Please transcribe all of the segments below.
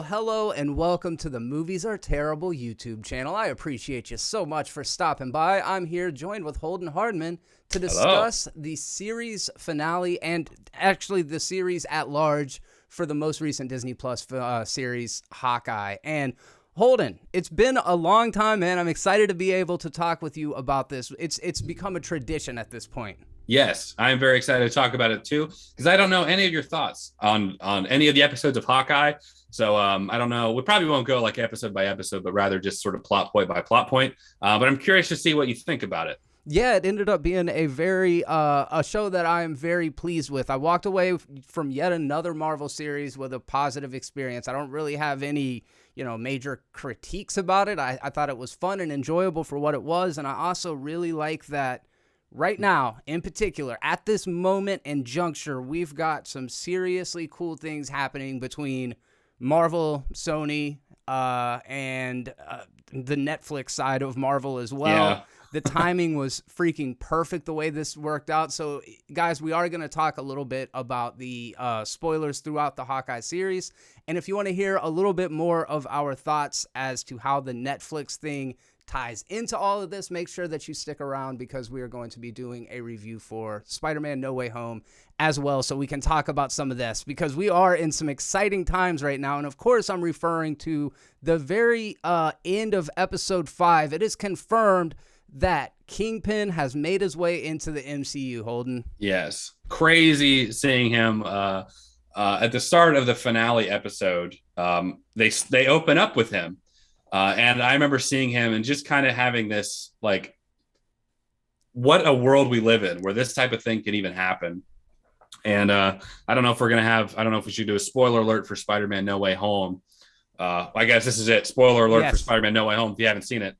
Well, hello and welcome to the Movies Are Terrible YouTube channel. I appreciate you so much for stopping by. I'm here joined with Holden Hardman to discuss the series finale and actually the series at large for the most recent Disney Plus series, Hawkeye. And Holden, it's been a long time, man. I'm excited to be able to talk with you about this. It's become a tradition at this point. Yes, I'm very excited to talk about it too, because I don't know any of your thoughts on any of the episodes of Hawkeye. So I don't know. We probably won't go like episode by episode, but rather just sort of plot point by plot point. But I'm curious to see what you think about it. Yeah, it ended up being a very a show that I am very pleased with. I walked away from yet another Marvel series with a positive experience. I don't really have any, major critiques about it. I thought it was fun and enjoyable for what it was, and I also really like that right now, in particular, at this moment and juncture, we've got some seriously cool things happening between Marvel, Sony, and the Netflix side of Marvel as well. Yeah. The timing was freaking perfect the way this worked out. So, guys, we are going to talk a little bit about the spoilers throughout the Hawkeye series. And if you want to hear a little bit more of our thoughts as to how the Netflix thing ties into all of this, make sure that you stick around because we are going to be doing a review for Spider-Man No Way Home as well, so we can talk about some of this because we are in some exciting times right now. And of course, I'm referring to the very end of episode 5. It is confirmed that Kingpin has made his way into the MCU, Holden. Yes. Crazy seeing him at the start of the finale episode. They open up with him. And I remember seeing him and just kind of having this, like, what a world we live in where this type of thing can even happen. And I don't know if we should do a spoiler alert for Spider-Man No Way Home. I guess this is it. Spoiler alert for Spider-Man No Way Home if you haven't seen it.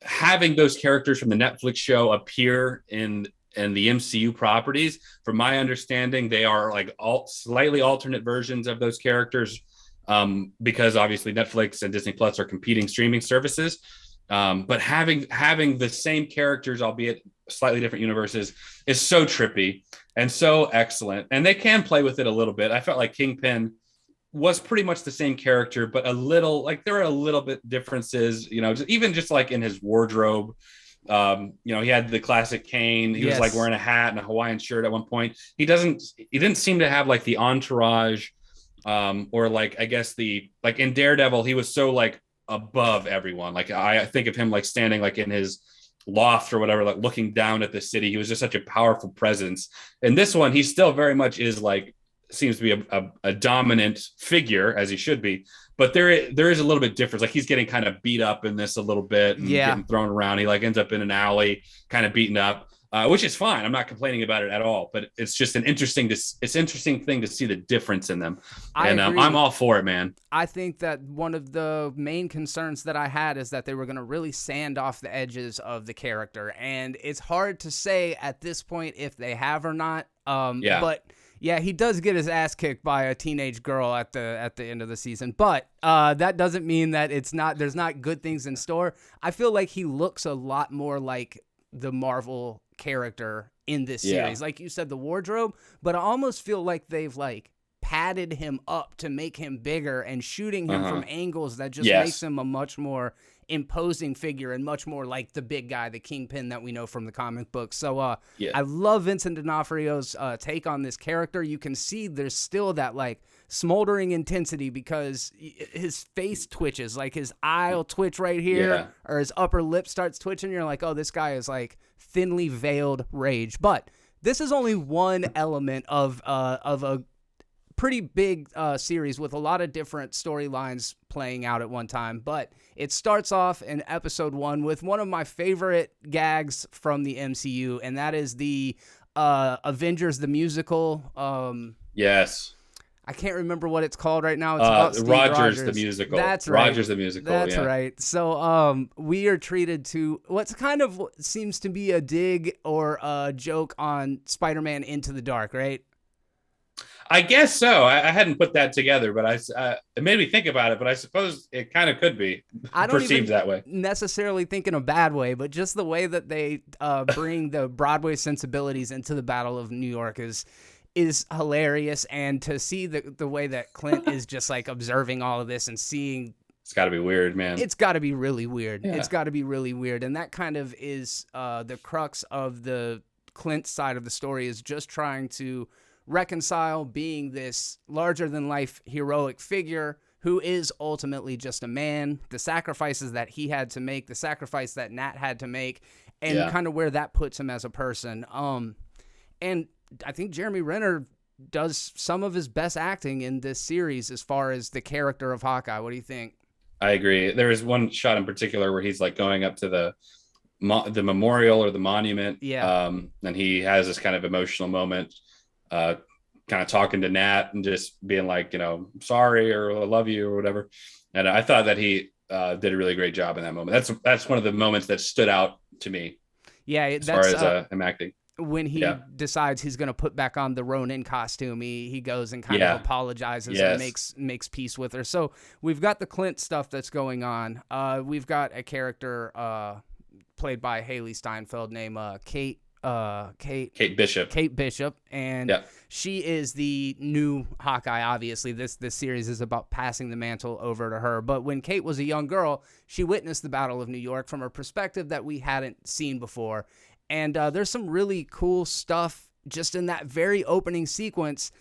Having those characters from the Netflix show appear in the MCU properties, from my understanding, they are like slightly alternate versions of those characters, because obviously Netflix and Disney Plus are competing streaming services. But having the same characters, albeit slightly different universes, is so trippy and so excellent. And they can play with it a little bit. I felt like Kingpin was pretty much the same character, but there were a little bit differences, even just like in his wardrobe. He had the classic cane. He was like wearing a hat and a Hawaiian shirt at one point. He didn't seem to have like the entourage, or like, I guess like in Daredevil, he was so like above everyone. Like I think of him like standing like in his loft or whatever, like looking down at the city. He was just such a powerful presence. In this one, he still very much is like, seems to be a dominant figure, as he should be, but there is a little bit difference. Like he's getting kind of beat up in this a little bit and getting thrown around. He like ends up in an alley kind of beaten up, which is fine. I'm not complaining about it at all, but it's just an interesting thing to see the difference in them. And I'm all for it, man. I think that one of the main concerns that I had is that they were going to really sand off the edges of the character, and it's hard to say at this point if they have or not. But yeah, he does get his ass kicked by a teenage girl at the end of the season, but that doesn't mean that there's not good things in store. I feel like he looks a lot more like the Marvel character in this series. Like you said, the wardrobe, but I almost feel like they've like padded him up to make him bigger and shooting him from angles that just makes him a much more imposing figure and much more like the big guy, the Kingpin that we know from the comic book. So I love Vincent D'Onofrio's take on this character. You can see there's still that like smoldering intensity because his face twitches, like his eye will twitch right here or his upper lip starts twitching. You're like, oh, this guy is like thinly veiled rage. But this is only one element of a pretty big series with a lot of different storylines playing out at one time. But it starts off in episode 1 with one of my favorite gags from the MCU, and that is the Avengers the musical. Yes. I can't remember what it's called right now. It's about Steve Rogers the musical. That's right. Rogers the musical. That's right. So we are treated to what's kind of seems to be a dig or a joke on Spider-Man Into the Dark, right? I guess so. I hadn't put that together, but it made me think about it. But I suppose it kind of could be perceived that way. Necessarily think in a bad way, but just the way that they bring the Broadway sensibilities into the Battle of New York is is hilarious. And to see the way that Clint is just like observing all of this and seeing, it's got to be weird, man. It's got to be really weird. Yeah. It's got to be really weird. And that kind of is the crux of the Clint side of the story, is just trying to reconcile being this larger than life heroic figure who is ultimately just a man, the sacrifices that he had to make, the sacrifice that Nat had to make, and kind of where that puts him as a person. And I think Jeremy Renner does some of his best acting in this series as far as the character of Hawkeye. What do you think? I agree. There is one shot in particular where he's like going up to the memorial or the monument. Yeah. And he has this kind of emotional moment, kind of talking to Nat and just being like, you know, sorry, or I love you, or whatever. And I thought that he did a really great job in that moment. That's one of the moments that stood out to me. Yeah, as far as him acting. When he decides he's going to put back on the Ronin costume, he goes and kind of apologizes and makes peace with her. So we've got the Clint stuff that's going on. We've got a character played by Haley Steinfeld named Kate Bishop. Kate Bishop, and she is the new Hawkeye. Obviously, this series is about passing the mantle over to her. But when Kate was a young girl, she witnessed the Battle of New York from a perspective that we hadn't seen before. And there's some really cool stuff just in that very opening sequence.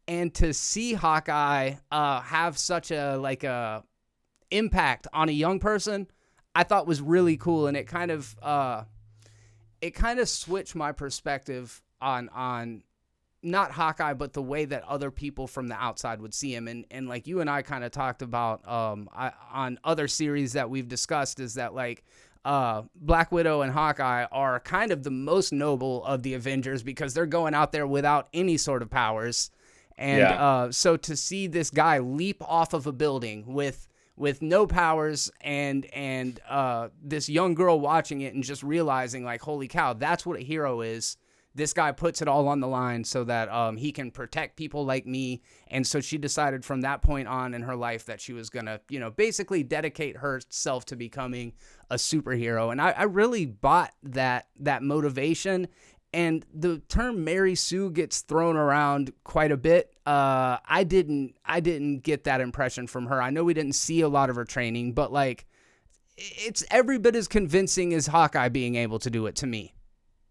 And to see Hawkeye have such a impact on a young person, I thought was really cool. And it kind of switched my perspective on not Hawkeye, but the way that other people from the outside would see him. And like you and I kind of talked about on other series that we've discussed, is that like Black Widow and Hawkeye are kind of the most noble of the Avengers because they're going out there without any sort of powers. And so to see this guy leap off of a building with no powers and this young girl watching it and just realizing like, holy cow, that's what a hero is. This guy puts it all on the line so that he can protect people like me. And so she decided from that point on in her life that she was going to, basically dedicate herself to becoming a superhero. And I really bought that motivation. And the term Mary Sue gets thrown around quite a bit. I didn't get that impression from her. I know we didn't see a lot of her training, but like it's every bit as convincing as Hawkeye being able to do it to me.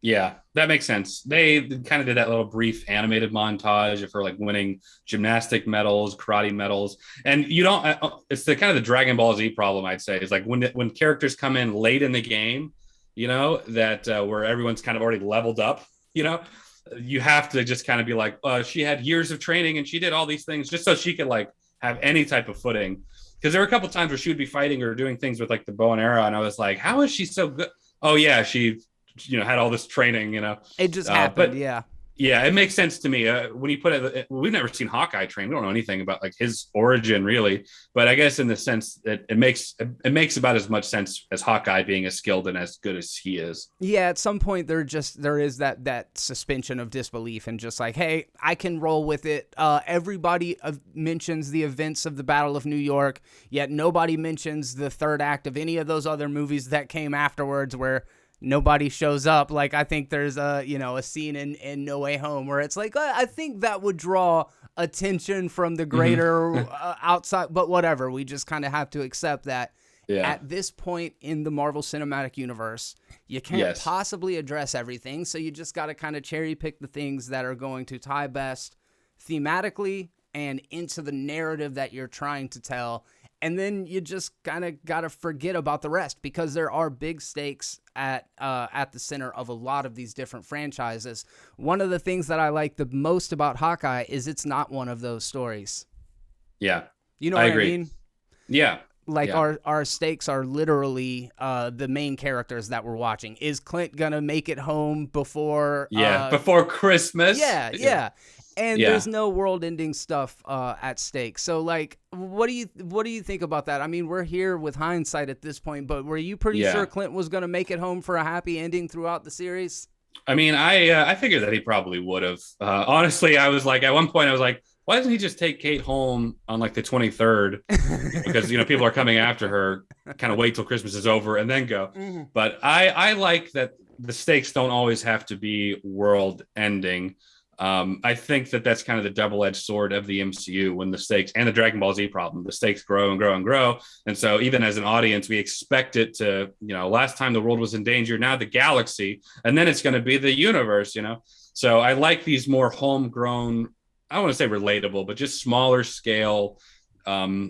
Yeah, that makes sense. They kind of did that little brief animated montage of her like winning gymnastic medals, karate medals, and you don't. It's the kind of the Dragon Ball Z problem, I'd say. Is like when characters come in late in the game, that where everyone's kind of already leveled up. You have to just kind of be like, she had years of training and she did all these things just so she could like have any type of footing. Because there were a couple of times where she would be fighting or doing things with like the bow and arrow, and I was like, how is she so good? Oh yeah, she had all this training, It just happened, Yeah, it makes sense to me. When you put it, we've never seen Hawkeye train. We don't know anything about like his origin really, but I guess in the sense that it makes about as much sense as Hawkeye being as skilled and as good as he is. Yeah, at some point there is that suspension of disbelief and just like, hey, I can roll with it. Everybody mentions the events of the Battle of New York, yet nobody mentions the third act of any of those other movies that came afterwards where nobody shows up. Like I think there's a scene in No Way Home where it's like, I think that would draw attention from the greater outside, but whatever. We just kind of have to accept that at this point in the Marvel Cinematic Universe, you can't possibly address everything. So you just got to kind of cherry pick the things that are going to tie best thematically and into the narrative that you're trying to tell. And then you just kind of got to forget about the rest because there are big stakes at the center of a lot of these different franchises. One of the things that I like the most about Hawkeye is it's not one of those stories. Yeah. You know what I mean? Yeah. Like our stakes are literally the main characters that we're watching. Is Clint going to make it home before before Christmas? Yeah. And there's no world-ending stuff at stake. So, like, what do you think about that? I mean, we're here with hindsight at this point, but were you pretty sure Clint was going to make it home for a happy ending throughout the series? I mean, I figured that he probably would have. Honestly, I was like, at one point, I was like, why doesn't he just take Kate home on like the 23rd? Because people are coming after her. Kind of wait till Christmas is over and then go. Mm-hmm. But I like that the stakes don't always have to be world-ending. I think that that's kind of the double-edged sword of the MCU when the stakes, and the Dragon Ball Z problem, the stakes grow and grow and grow. And so even as an audience, we expect it to, last time the world was in danger, now the galaxy, and then it's going to be the universe, So I like these more homegrown, I don't want to say relatable, but just smaller scale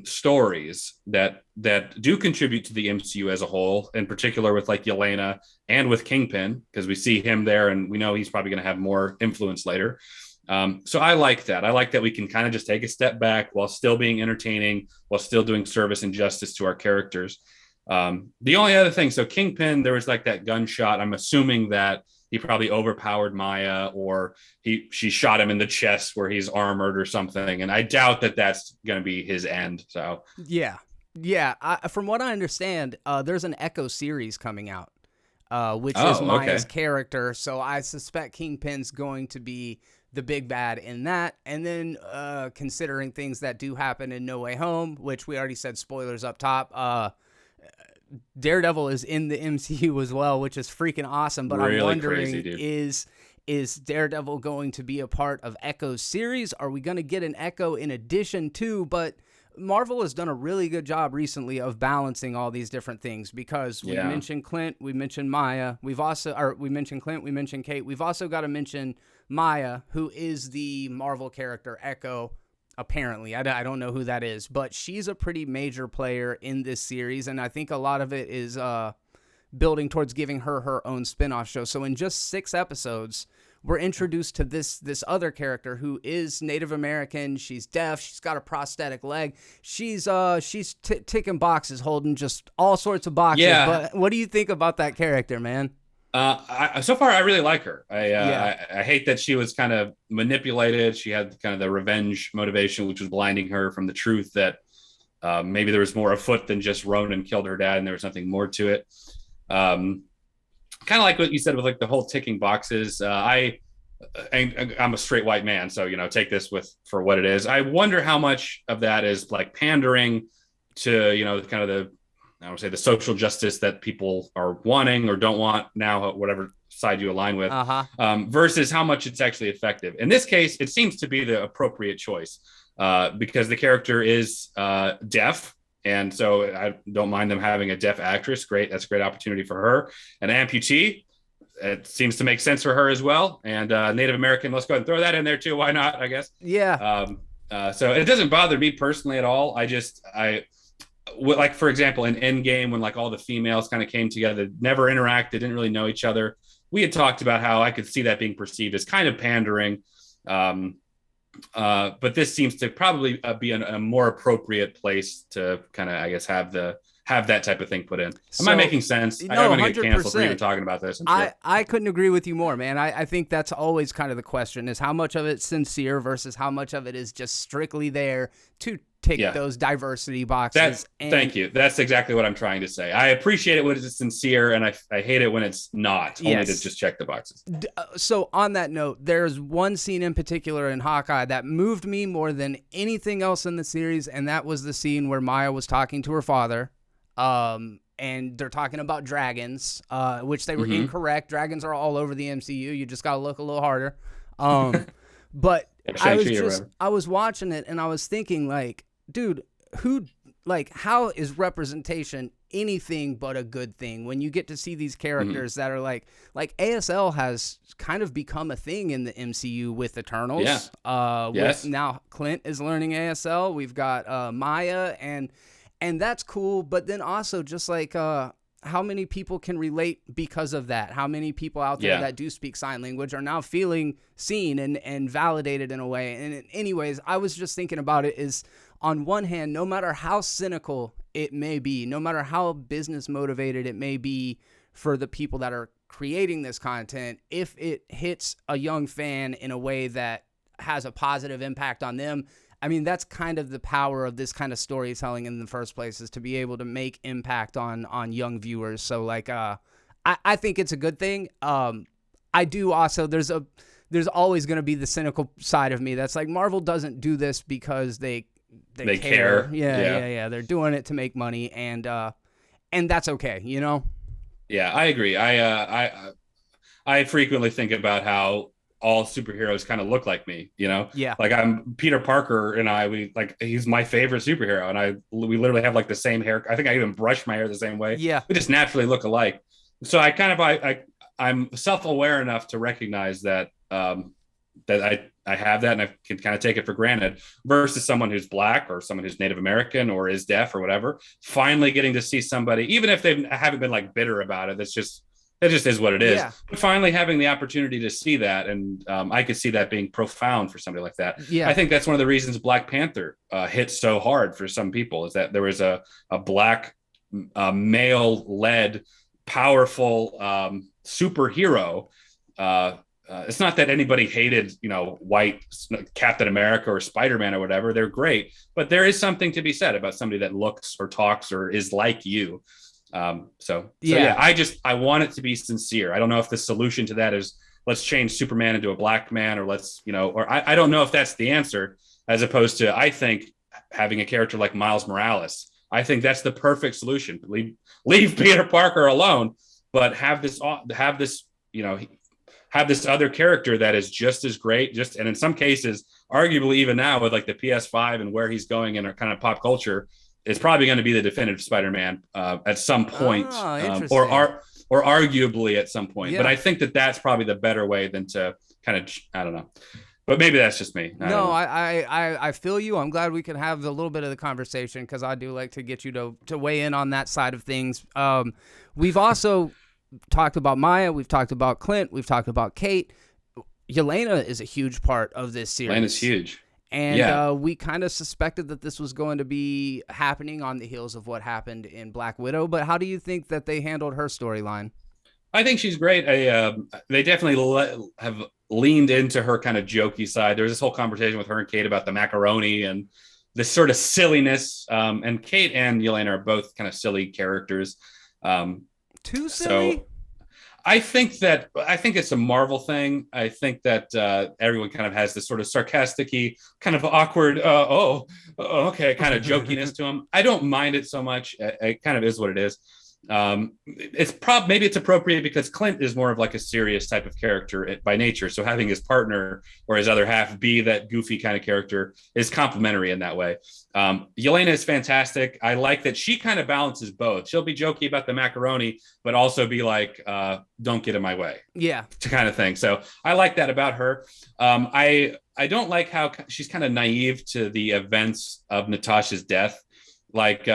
stories that do contribute to the MCU as a whole, in particular with like Elena and with Kingpin, because we see him there and we know he's probably going to have more influence later. So I like that. I like that we can kind of just take a step back while still being entertaining, while still doing service and justice to our characters. The only other thing, so Kingpin, there was like that gunshot. I'm assuming that he probably overpowered Maya, or she shot him in the chest where he's armored or something. And I doubt that that's going to be his end. So yeah. From what I understand, there's an Echo series coming out, which is Maya's character. So I suspect Kingpin's going to be the big bad in that. And then considering things that do happen in No Way Home, which we already said spoilers up top, Daredevil is in the MCU as well, which is freaking awesome. But really I'm wondering, crazy, is Daredevil going to be a part of Echo's series? Are we going to get an Echo in addition to? But Marvel has done a really good job recently of balancing all these different things, because we mentioned Clint, we mentioned Maya, we mentioned Clint, we mentioned Kate. We've also got to mention Maya, who is the Marvel character Echo. Apparently, I don't know who that is, but she's a pretty major player in this series, and I think a lot of it is building towards giving her own spin-off show. So in just 6 episodes, we're introduced to this other character who is Native American. She's deaf. She's got a prosthetic leg. She's ticking boxes, Holden, just all sorts of boxes. Yeah. But what do you think about that character, man? So far, I really like her. I hate that she was kind of manipulated. She had kind of the revenge motivation, which was blinding her from the truth that maybe there was more afoot than just Ronan killed her dad and there was nothing more to it. Kind of like what you said with like the whole ticking boxes. I'm a straight white man, so take this for what it is. I wonder how much of that is like pandering to kind of I would say the social justice that people are wanting or don't want now, whatever side you align with, versus how much it's actually effective. In this case, it seems to be the appropriate choice because the character is deaf. And so I don't mind them having a deaf actress. Great. That's a great opportunity for her. An amputee, it seems to make sense for her as well. And Native American, let's go ahead and throw that in there too. Why not, I guess? Yeah. So it doesn't bother me personally at all. Like, for example, in Endgame, when like all the females kind of came together, never interacted, didn't really know each other. We had talked about how I could see that being perceived as kind of pandering. But this seems to probably be a more appropriate place to kind of, I guess, have that type of thing put in. Am I making sense? No, I don't want to get canceled for even talking about this. I couldn't agree with you more, man. I think that's always kind of the question, is how much of it's sincere versus how much of it is just strictly there to tick those diversity boxes. Thank you. That's exactly what I'm trying to say. I appreciate it when it's sincere, and I hate it when it's not, only to just check the boxes. So on that note, there's one scene in particular in Hawkeye that moved me more than anything else in the series, and that was the scene where Maya was talking to her father, and they're talking about dragons, which they were incorrect. Dragons are all over the MCU. You just got to look a little harder. But I was watching it, and I was thinking, like, dude, how is representation anything but a good thing when you get to see these characters that are like ASL has kind of become a thing in the MCU with Eternals. With now Clint is learning ASL. We've got Maya, and that's cool. But then also just like how many people can relate because of that? How many people out there that do speak sign language are now feeling seen and validated in a way? And anyways, I was just thinking about it is, on one hand, no matter how cynical it may be, no matter how business motivated it may be for the people that are creating this content, if it hits a young fan in a way that has a positive impact on them, I mean, that's kind of the power of this kind of storytelling in the first place, is to be able to make impact on young viewers. So like, I think it's a good thing. I do also, there's always going to be the cynical side of me that's like, Marvel doesn't do this because they care. Yeah. They're doing it to make money, and that's okay, Yeah, I agree. I frequently think about how all superheroes kind of look like me, you know? Yeah. Like I'm Peter Parker and he's my favorite superhero. And we literally have like the same hair. I think I even brush my hair the same way. Yeah. We just naturally look alike. So I'm self-aware enough to recognize that, that I have that and I can kind of take it for granted versus someone who's black or someone who's Native American or is deaf or whatever, finally getting to see somebody, even if they haven't been like bitter about it. It just is what it is. Yeah. But finally having the opportunity to see that. And I could see that being profound for somebody like that. Yeah. I think that's one of the reasons Black Panther hit so hard for some people, is that there was a black male led powerful superhero. It's not that anybody hated, white Captain America or Spider-Man or whatever. They're great, but there is something to be said about somebody that looks or talks or is like you. So yeah, I want it to be sincere. I don't know if the solution to that is let's change Superman into a black man, or I don't know if that's the answer, as opposed to, I think, having a character like Miles Morales. I think that's the perfect solution. Leave Peter Parker alone, but have this other character that is just as great, and in some cases, arguably even now with like the PS5 and where he's going in our kind of pop culture, is probably going to be the definitive Spider-Man at some point, or arguably at some point. Yeah. But I think that's probably the better way than to kind of, I don't know. But maybe that's just me. I feel you. I'm glad we can have a little bit of the conversation, because I do like to get you to weigh in on that side of things. We've also talked about Maya. We've talked about Clint. We've talked about Kate. Elena is a huge part of this series. Elena's huge. And we kind of suspected that this was going to be happening on the heels of what happened in Black Widow. But how do you think that they handled her storyline? I think she's great. They definitely have leaned into her kind of jokey side. There was this whole conversation with her and Kate about the macaroni and this sort of silliness. And Kate and Elena are both kind of silly characters. Too silly? So I think it's a Marvel thing. I think that everyone kind of has this sort of sarcastic-y, kind of awkward, okay, kind of jokiness to them. I don't mind it so much. It kind of is what it is. Maybe it's appropriate because Clint is more of like a serious type of character by nature. So having his partner or his other half be that goofy kind of character is complimentary in that way. Yelena is fantastic. I like that she kind of balances both. She'll be jokey about the macaroni, but also be like, don't get in my way. Yeah. Kind of thing. So I like that about her. I don't like how she's kind of naive to the events of Natasha's death. Like,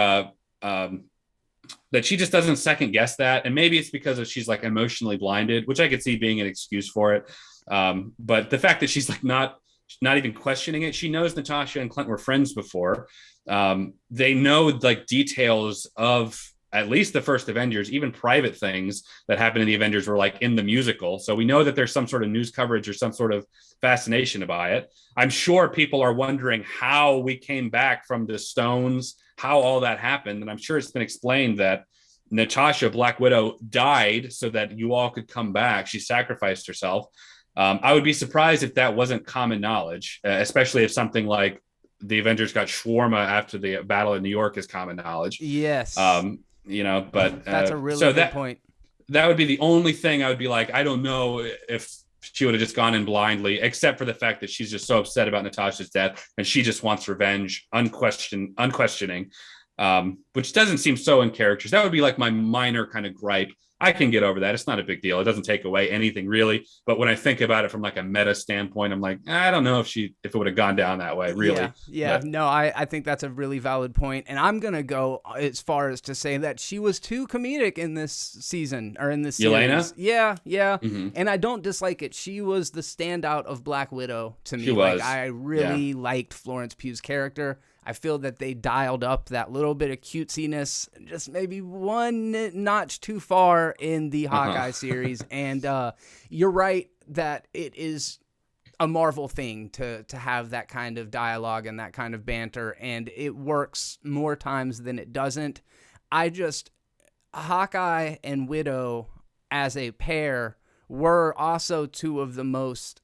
that she just doesn't second guess that. And maybe it's because she's like emotionally blinded, which I could see being an excuse for it. But the fact that she's like not even questioning it, she knows Natasha and Clint were friends before. They know like details of at least the first Avengers, even private things that happened in the Avengers were like in the musical. So we know that there's some sort of news coverage or some sort of fascination by it. I'm sure people are wondering how we came back from the stones, how all that happened. And I'm sure it's been explained that Natasha, Black Widow, died so that you all could come back. She sacrificed herself. I would be surprised if that wasn't common knowledge, especially if something like the Avengers got shawarma after the battle in New York is common knowledge. Yes. But that's a really good point. That would be the only thing I would be like, I don't know if she would have just gone in blindly, except for the fact that she's just so upset about Natasha's death and she just wants revenge, unquestioning, which doesn't seem so in characters. That would be like my minor kind of gripe. I can get over that. It's not a big deal. It doesn't take away anything really. But when I think about it from like a meta standpoint, I'm like, I don't know if it would have gone down that way, really. Yeah. No, I think that's a really valid point. And I'm going to go as far as to say that she was too comedic in this season or in this series. Yelena? Yeah. Mm-hmm. And I don't dislike it. She was the standout of Black Widow to me. She was. Like, I really liked Florence Pugh's character. I feel that they dialed up that little bit of cutesiness, just maybe one notch too far in the Hawkeye series. And you're right that it is a Marvel thing to have that kind of dialogue and that kind of banter, and it works more times than it doesn't. Hawkeye and Widow as a pair were also two of the most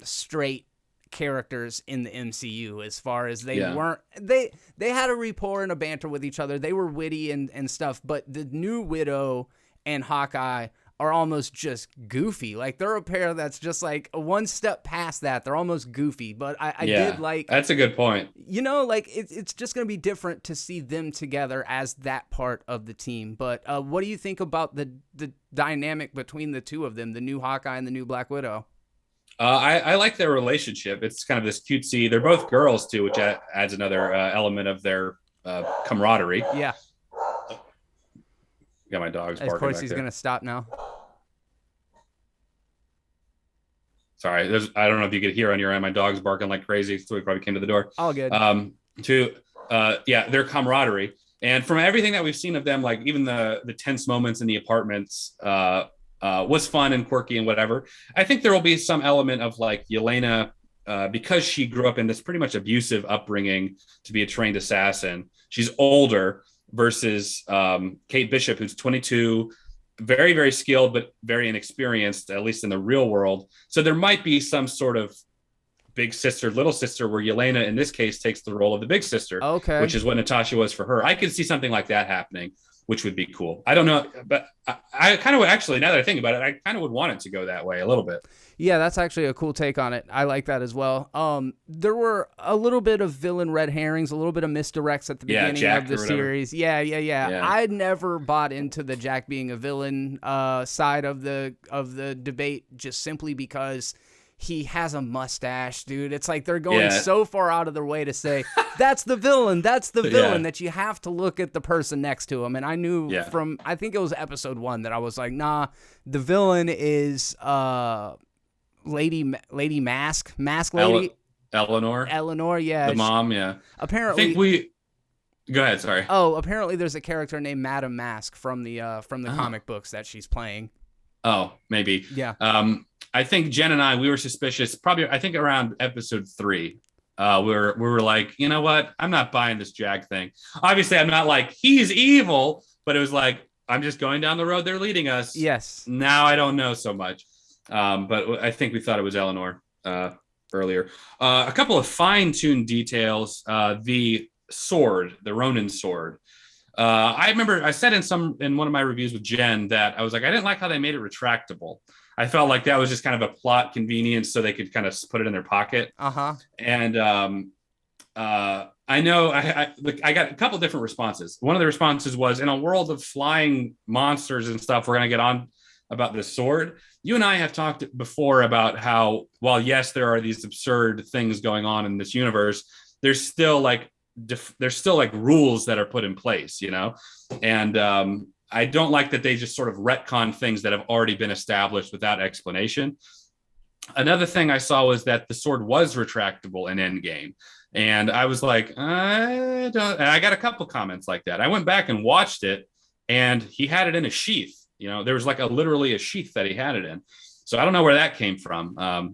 straight characters in the MCU, as far as they had a rapport and a banter with each other. They were witty and stuff, but the new Widow and Hawkeye are almost just goofy. Like they're a pair that's just like one step past that. They're almost goofy, but I did like. That's a good point. You know, like it's just going to be different to see them together as that part of the team. But what do you think about the dynamic between the two of them, the new Hawkeye and the new Black Widow? I like their relationship. It's kind of this cutesy. They're both girls too, which adds another element of their camaraderie. Yeah. Got my dogs barking. Of course, back he's there. going to stop now. Sorry, I don't know if you could hear on your end. My dog's barking like crazy, so he probably came to the door. All good. Their camaraderie, and from everything that we've seen of them, like even the tense moments in the apartments, was fun and quirky and whatever. I think there will be some element of like Elena, because she grew up in this pretty much abusive upbringing to be a trained assassin. She's older versus Kate Bishop, who's 22, very, very skilled, but very inexperienced, at least in the real world. So there might be some sort of big sister, little sister, where Elena, in this case, takes the role of the big sister, which is what Natasha was for her. I could see something like that happening, which would be cool. I don't know, but I kind of actually, now that I think about it, I kind of would want it to go that way a little bit. Yeah, that's actually a cool take on it. I like that as well. There were a little bit of villain red herrings, a little bit of misdirects at the beginning of the series. Yeah. I'd never bought into the Jack being a villain side of the debate, just simply because he has a mustache, dude. It's like they're going so far out of their way to say, that's the villain, that you have to look at the person next to him. And I knew from, I think it was episode 1, that I was like, nah, the villain is Lady Mask Lady. Eleanor, yeah. The mom, yeah. Apparently. I think go ahead, sorry. Oh, apparently there's a character named Madame Mask from the comic books that she's playing. Oh, maybe. Yeah. I think Jen and I, we were suspicious probably, I think around episode 3. We were like, you know what? I'm not buying this Jag thing. Obviously, I'm not like, he's evil, but it was like, I'm just going down the road they're leading us. Yes. Now I don't know so much. But I think we thought it was Eleanor earlier. A couple of fine-tuned details. The sword, the Ronin sword. I remember I said in one of my reviews with Jen that I was like, I didn't like how they made it retractable. I felt like that was just kind of a plot convenience so they could kind of put it in their pocket. And I know I got a couple different responses. One of the responses was, in a world of flying monsters and stuff, we're going to get on about this sword. You and I have talked before about how, while yes, there are these absurd things going on in this universe, there's still like rules that are put in place, you know? And I don't like that they just sort of retcon things that have already been established without explanation. Another thing I saw was that the sword was retractable in Endgame. And I was like, I don't, and I got a couple comments like that. I went back and watched it, and he had it in a sheath. You know, there was like literally a sheath that he had it in. So I don't know where that came from. I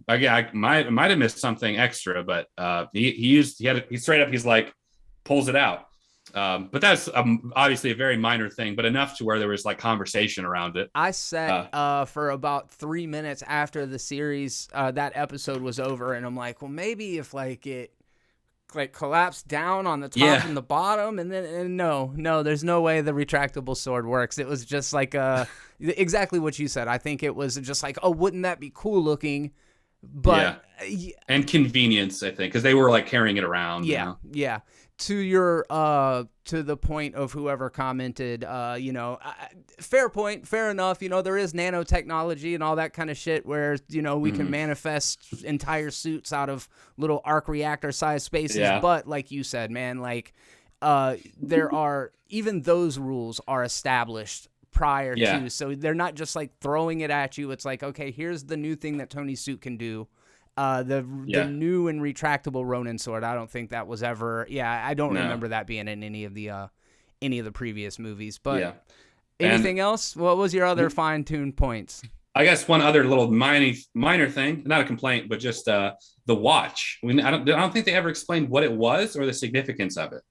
might have missed something extra, but he straight up, he's like, pulls it out. But that's obviously a very minor thing, but enough to where there was like conversation around it. I sat for about 3 minutes after the series, that episode was over, and I'm like, well, maybe if like it like collapsed down on the top and the bottom, and then no, there's no way the retractable sword works. It was just like exactly what you said. I think it was just like, oh, wouldn't that be cool looking? But and convenience, I think, because they were like carrying it around. Yeah, you know? To your to the point of whoever commented, fair point, fair enough. You know, there is nanotechnology and all that kind of shit where, you know, we can manifest entire suits out of little arc reactor sized spaces. Yeah. But like you said, man, like there are, even those rules are established prior to, so they're not just like throwing it at you. It's like, okay, here's the new thing that Tony's suit can do. The new and retractable Ronin sword. I don't think that was ever. Yeah, I don't remember that being in any of the previous movies. But anything else? What was your other fine-tuned points? I guess one other little minor thing, not a complaint, but just the watch. I don't think they ever explained what it was or the significance of it.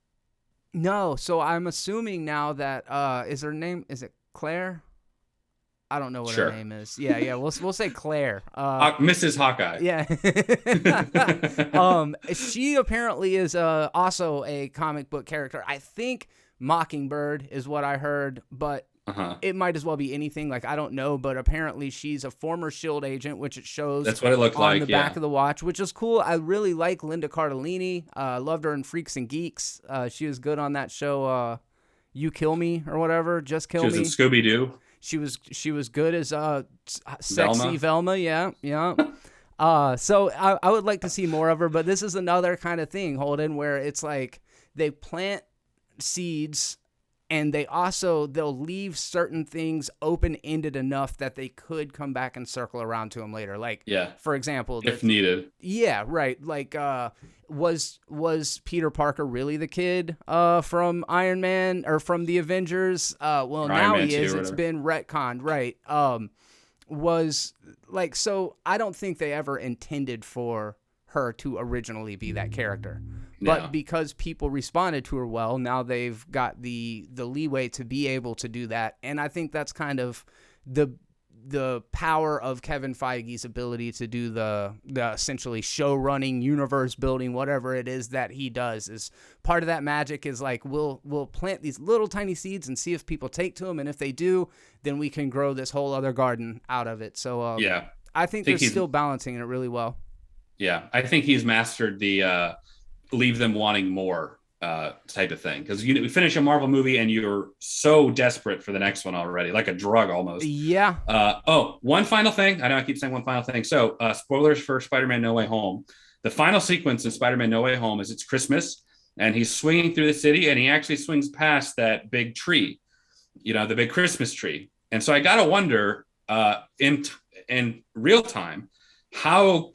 No, so I'm assuming now that is her name? Is it Claire? I don't know what her name is. Yeah. We'll say Claire. Mrs. Hawkeye. Yeah. She apparently is also a comic book character. I think Mockingbird is what I heard, but It might as well be anything. Like, I don't know, but apparently she's a former S.H.I.E.L.D. agent, which it shows. That's what it looked on the back of the watch, which is cool. I really like Linda Cardellini. Loved her in Freaks and Geeks. She was good on that show, You Kill Me or whatever. Just Kill Me. She was in Scooby-Doo. She was good as sexy Velma. Yeah. So I would like to see more of her, but this is another kind of thing, Holden, where it's like they plant seeds and they'll leave certain things open-ended enough that they could come back and circle around to them later. Like, for example, if needed. Yeah, right. Like, was Peter Parker really the kid from Iron Man or from the Avengers? Well, now he is. It's been retconned, right? Was like, so I don't think they ever intended for her to originally be that character. But because people responded to her well, now they've got the leeway to be able to do that. And I think that's kind of the power of Kevin Feige's ability to do the essentially show running, universe building, whatever it is that he does. Is part of that magic is like, we'll plant these little tiny seeds and see if people take to them. And if they do, then we can grow this whole other garden out of it. So I think they're still balancing it really well. Yeah, I think he's mastered the leave them wanting more type of thing, because you finish a Marvel movie and you're so desperate for the next one already, like a drug almost. One final thing. I know I keep saying one final thing. So spoilers for Spider-Man No Way Home. The final sequence in Spider-Man No Way Home is it's Christmas and he's swinging through the city and he actually swings past that big tree, the big Christmas tree. And so I gotta wonder in real time how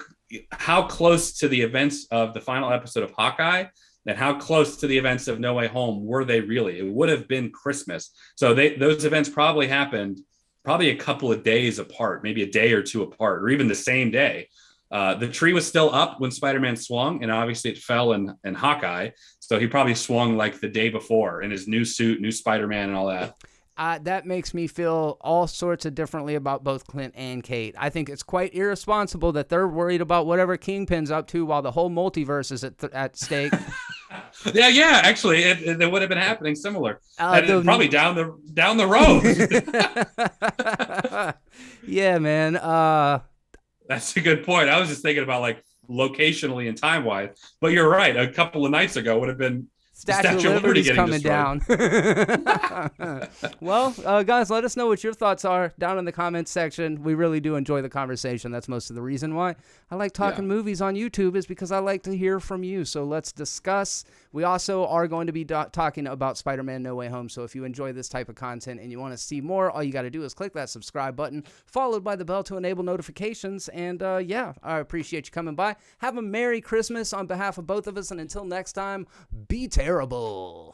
close to the events of the final episode of Hawkeye and how close to the events of No Way Home were they really? It would have been Christmas. So those events probably happened a couple of days apart, maybe a day or two apart, or even the same day. The tree was still up when Spider-Man swung, and obviously it fell in Hawkeye. So he probably swung like the day before in his new suit, new Spider-Man and all that. That makes me feel all sorts of differently about both Clint and Kate. I think it's quite irresponsible that they're worried about whatever Kingpin's up to while the whole multiverse is at stake. Yeah. Actually, it would have been happening similar, probably down the road. Yeah, man. That's a good point. I was just thinking about like locationally and time wise, but you're right. A couple of nights ago would have been. Statue of Liberty's coming down. Well, guys, let us know what your thoughts are down in the comments section. We really do enjoy the conversation. That's most of the reason why I like talking movies on YouTube, is because I like to hear from you. So let's discuss. We also are going to be talking about Spider-Man No Way Home. So if you enjoy this type of content and you want to see more, all you got to do is click that subscribe button, followed by the bell to enable notifications. And I appreciate you coming by. Have a Merry Christmas on behalf of both of us. And until next time, be terrible.